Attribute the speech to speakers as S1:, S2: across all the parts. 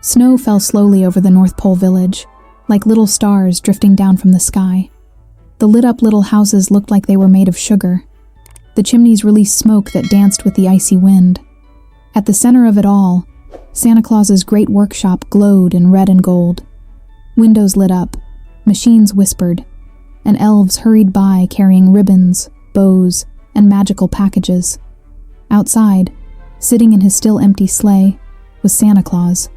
S1: Snow fell slowly over the North Pole village, like little stars drifting down from the sky. The lit-up little houses looked like they were made of sugar. The chimneys released smoke that danced with the icy wind. At the center of it all, Santa Claus's great workshop glowed in red and gold. Windows lit up, machines whispered, and elves hurried by carrying ribbons, bows, and magical packages. Outside, sitting in his still empty sleigh, was Santa Claus.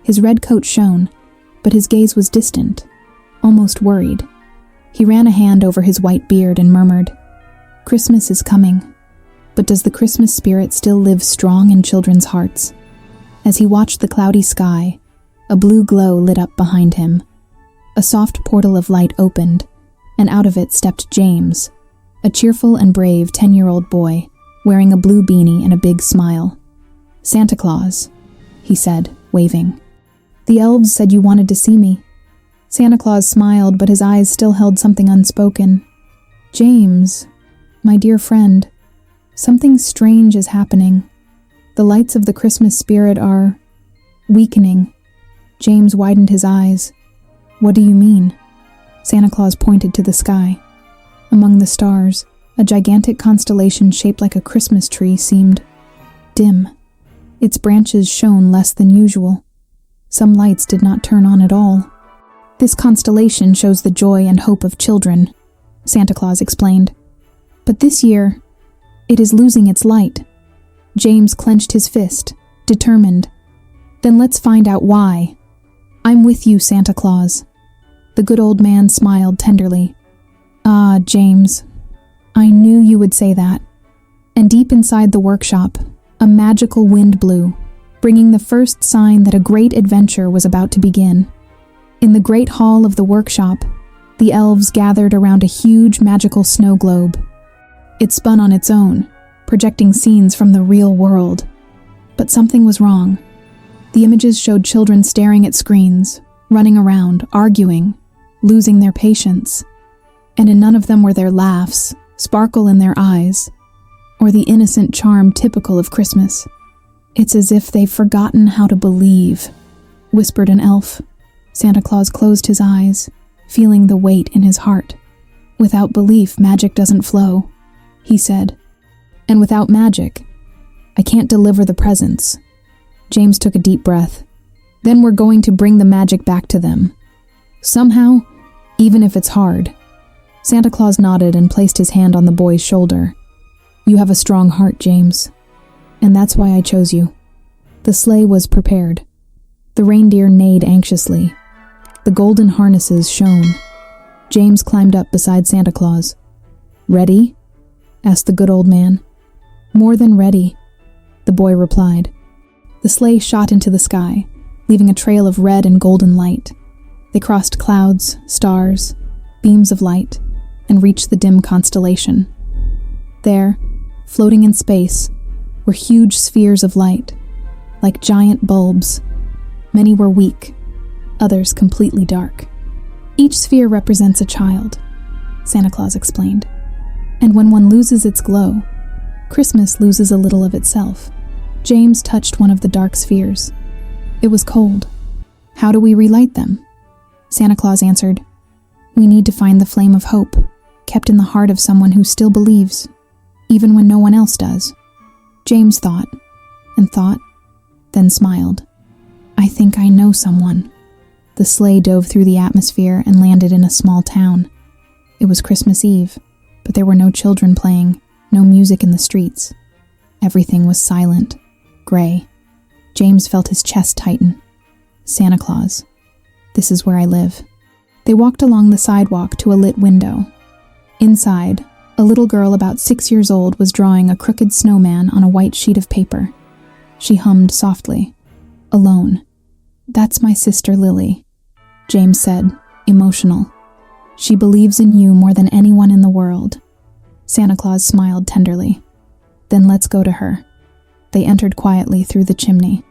S1: His red coat shone, but his gaze was distant, almost worried. He ran a hand over his white beard and murmured, "Christmas is coming, but does the Christmas spirit still live strong in children's hearts?" As he watched the cloudy sky, a blue glow lit up behind him. A soft portal of light opened, and out of it stepped James, a cheerful and brave 10-year-old boy, wearing a blue beanie and a big smile. "Santa Claus," he said, waving. "The elves said you wanted to see me." Santa Claus smiled, but his eyes still held something unspoken. "James, my dear friend, something strange is happening. The lights of the Christmas spirit are weakening." James widened his eyes. "What do you mean?" Santa Claus pointed to the sky. Among the stars, a gigantic constellation shaped like a Christmas tree seemed dim. Its branches shone less than usual. Some lights did not turn on at all. "This constellation shows the joy and hope of children," Santa Claus explained. "But this year, it is losing its light." James clenched his fist, determined. "Then let's find out why. I'm with you, Santa Claus." The good old man smiled tenderly. "Ah, James, I knew you would say that." And deep inside the workshop, a magical wind blew, bringing the first sign that a great adventure was about to begin. In the great hall of the workshop, the elves gathered around a huge magical snow globe. It spun on its own, projecting scenes from the real world. But something was wrong. The images showed children staring at screens, running around, arguing, losing their patience. And in none of them were there laughs, sparkle in their eyes, or the innocent charm typical of Christmas. "It's as if they've forgotten how to believe," whispered an elf. Santa Claus closed his eyes, feeling the weight in his heart. "Without belief, magic doesn't flow," he said. "And without magic, I can't deliver the presents." James took a deep breath. "Then we're going to bring the magic back to them. Somehow, even if it's hard." Santa Claus nodded and placed his hand on the boy's shoulder. "You have a strong heart, James, and that's why I chose you." The sleigh was prepared. The reindeer neighed anxiously. The golden harnesses shone. James climbed up beside Santa Claus. "Ready?" asked the good old man. "More than ready," the boy replied. The sleigh shot into the sky, leaving a trail of red and golden light. They crossed clouds, stars, beams of light, and reached the dim constellation. There, floating in space, were huge spheres of light, like giant bulbs. Many were weak, others completely dark. "Each sphere represents a child," Santa Claus explained. "And when one loses its glow, Christmas loses a little of itself." James touched one of the dark spheres. It was cold. "How do we relight them?" Santa Claus answered, "We need to find the flame of hope, kept in the heart of someone who still believes, even when no one else does." James thought, then smiled. "I think I know someone." The sleigh dove through the atmosphere and landed in a small town. It was Christmas Eve, but there were no children playing, no music in the streets. Everything was silent, gray. James felt his chest tighten. Santa Claus. This is where I live. They walked along the sidewalk to a lit window. Inside, a little girl about 6 years old was drawing a crooked snowman on a white sheet of paper. She hummed softly, "Alone." "That's my sister Lily," James said, emotional. "She believes in you more than anyone in the world." Santa Claus smiled tenderly. "Then let's go to her." They entered quietly through the chimney.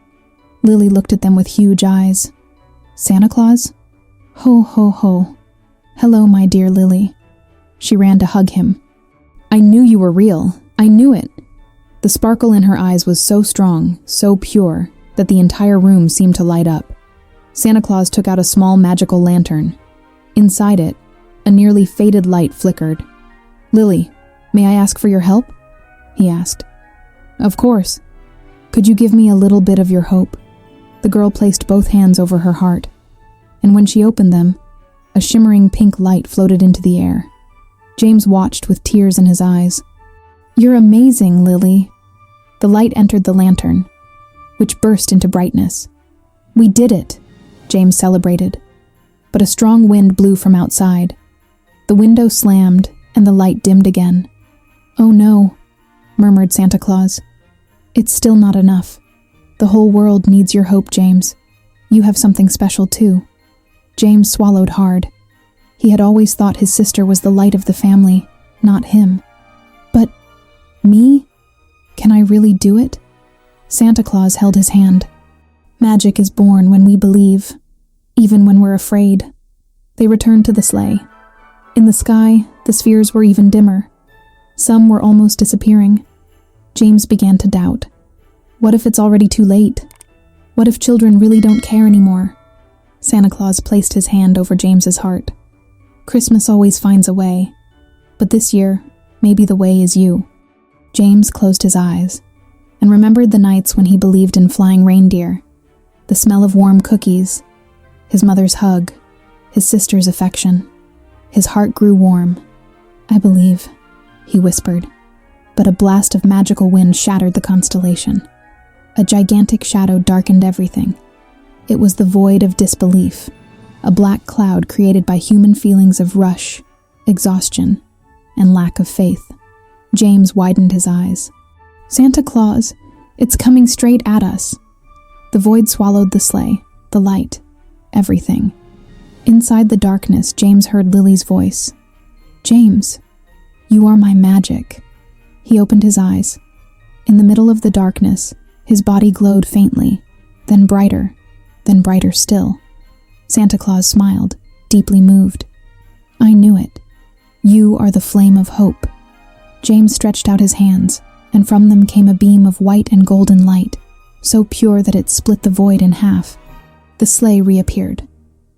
S1: Lily looked at them with huge eyes. "Santa Claus? Ho, ho, ho. Hello, my dear Lily." She ran to hug him. "I knew you were real. I knew it." The sparkle in her eyes was so strong, so pure, that the entire room seemed to light up. Santa Claus took out a small magical lantern. Inside it, a nearly faded light flickered. "Lily, may I ask for your help?" he asked. "Of course. Could you give me a little bit of your hope?" The girl placed both hands over her heart, and when she opened them, a shimmering pink light floated into the air. James watched with tears in his eyes. "You're amazing, Lily." The light entered the lantern, which burst into brightness. "We did it," James celebrated. But a strong wind blew from outside. The window slammed, and the light dimmed again. "Oh no," murmured Santa Claus. "It's still not enough. The whole world needs your hope, James. You have something special too." James swallowed hard. He had always thought his sister was the light of the family, not him. But me? Can I really do it? Santa Claus held his hand. "Magic is born when we believe, even when we're afraid." They returned to the sleigh. In the sky, the spheres were even dimmer. Some were almost disappearing. James began to doubt. What if it's already too late? What if children really don't care anymore? Santa Claus placed his hand over James's heart. "Christmas always finds a way, but this year, maybe the way is you." James closed his eyes and remembered the nights when he believed in flying reindeer, the smell of warm cookies, his mother's hug, his sister's affection. His heart grew warm. "I believe," he whispered, but a blast of magical wind shattered the constellation. A gigantic shadow darkened everything. It was the void of disbelief, a black cloud created by human feelings of rush, exhaustion, and lack of faith. James widened his eyes. "Santa Claus, it's coming straight at us." The void swallowed the sleigh, the light, everything. Inside the darkness, James heard Lily's voice. "James, you are my magic." He opened his eyes. In the middle of the darkness, his body glowed faintly, then brighter still. Santa Claus smiled, deeply moved. "I knew it. You are the flame of hope." James stretched out his hands, and from them came a beam of white and golden light, so pure that it split the void in half. The sleigh reappeared.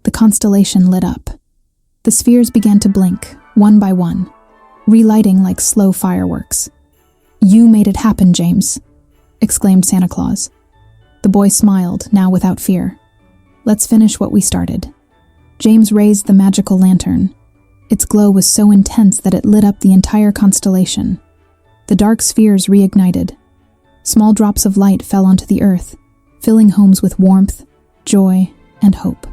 S1: The constellation lit up. The spheres began to blink, one by one, relighting like slow fireworks. "You made it happen, James," exclaimed Santa Claus. The boy smiled, now without fear. "Let's finish what we started." James raised the magical lantern. Its glow was so intense that it lit up the entire constellation. The dark spheres reignited. Small drops of light fell onto the earth, filling homes with warmth, joy, and hope.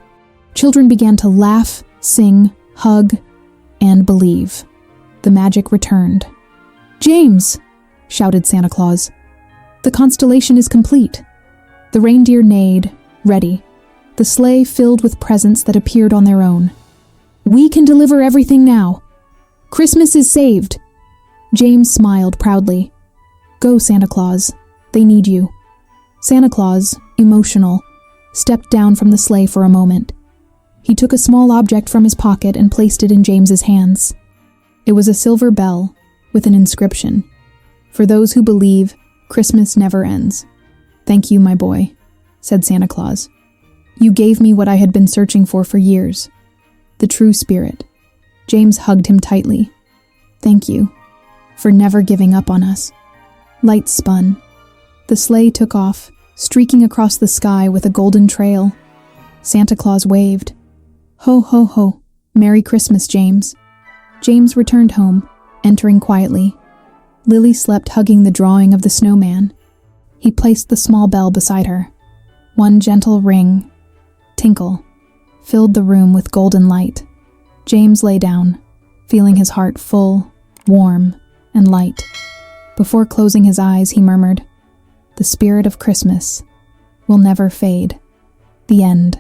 S1: Children began to laugh, sing, hug, and believe. The magic returned. "James!" shouted Santa Claus. "The constellation is complete." The reindeer neighed, ready. The sleigh filled with presents that appeared on their own. "We can deliver everything now. Christmas is saved." James smiled proudly. "Go, Santa Claus. They need you." Santa Claus, emotional, stepped down from the sleigh for a moment. He took a small object from his pocket and placed it in James's hands. It was a silver bell with an inscription. "For those who believe, Christmas never ends." "Thank you, my boy," said Santa Claus. "You gave me what I had been searching for years. The true spirit." James hugged him tightly. "Thank you for never giving up on us." Lights spun. The sleigh took off, streaking across the sky with a golden trail. Santa Claus waved. "Ho, ho, ho. Merry Christmas, James." James returned home, entering quietly. Lily slept hugging the drawing of the snowman. He placed the small bell beside her. One gentle ring, tinkle, filled the room with golden light. James lay down, feeling his heart full, warm, and light. Before closing his eyes, he murmured, "The spirit of Christmas will never fade. The end."